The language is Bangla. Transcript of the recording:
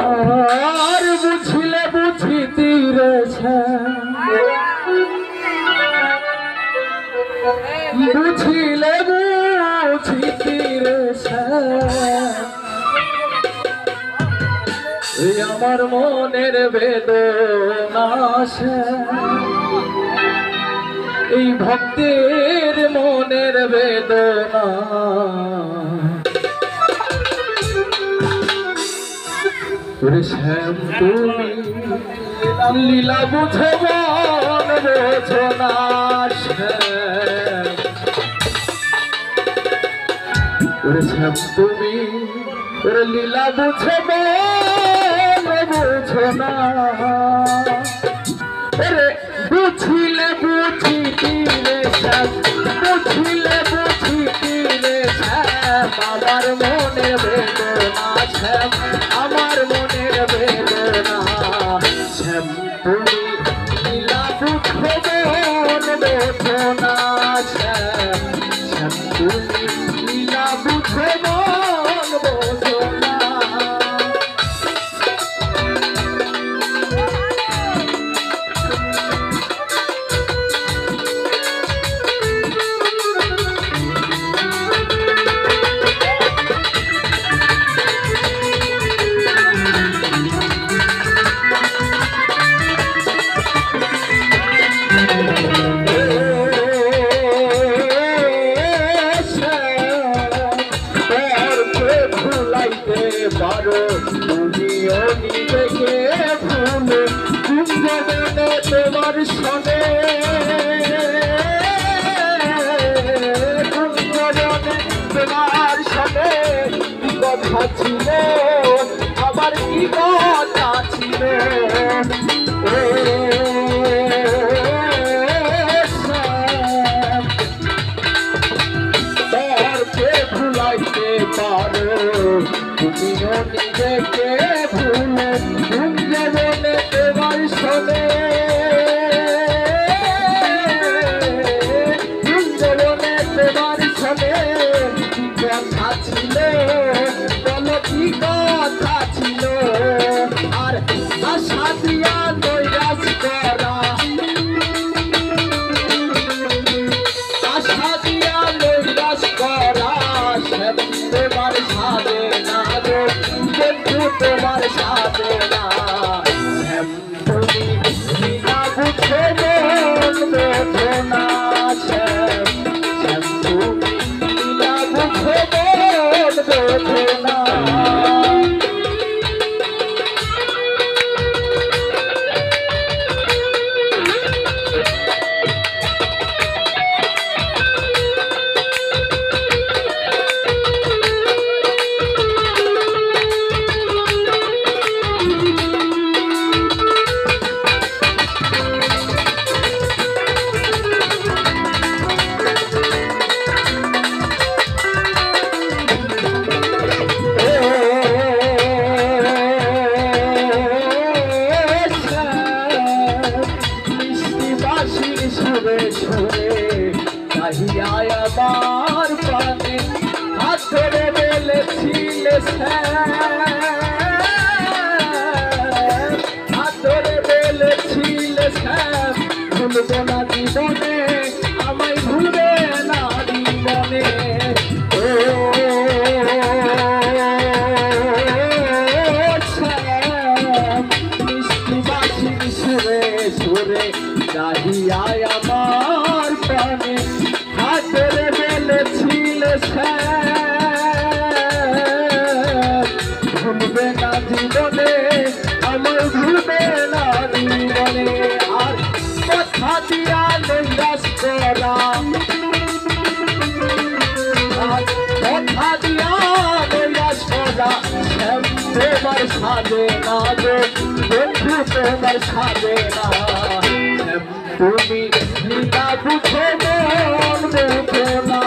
আর বুঝিলে বুঝিতে বুঝিলে বুঝিতে আমার মনের বেদনা এই ভক্তের মনের বেদনা শ্যাম তুমি লীলা বুঝে মন বোঝো না শ্যাম তুমি লীলা বুঝে মন বোঝো না বুঝিলে বুঝিতে বুঝিলে বুঝিতে আমার মনের বেদনা শ্যাম আমার মনের বেদনা শ্যাম তুমি লীলা বুঝে মন বোঝো না শ্যাম শ্যাম তুমি লীলা বুঝে মন বোঝো না পারো তুমিও নিজেকে ভুলে কুঞ্জবনে তোমার সনে কুঞ্জবনে তোমার সনে কি কথা ছিল আবার কি কথা ছিল ভুলাইতে পারো তুমিও নিজেকে ভুলে কুঞ্জবনে তোমার সনে কুঞ্জবনে তোমার সনে কি কথা ছিল বলো কি কথা ছিল আর আশা দিয়া নৈরাশ করা আশা দিয়া নৈরাশ করা তোমার সাথে না গো বন্ধু তোমার সাথে না তুমি লীলা বুঝে মন বোঝো না তুমি লীলা বুঝে মন বোঝো না আমার প্রাণে হাত ধরে বলেছিলে হাত ধরে বলেছিলে ভুলবো না জীবনে আমায় ভুলবে না জীবনে মিষ্টি বাসির সুরে সুরে চাহিয়ায় আমার প্রাণে হাত ধরে বলেছিলে ভুলবে না জীবনে আমার ভুলবে না জীবনে আর কথা দিয়া নৈরাশ করা কথা দিয়া নৈরাশ করা তোমার সাজে না গো বন্ধু তোমার সাজে না তুমি লীলা বুঝে মন বোঝো না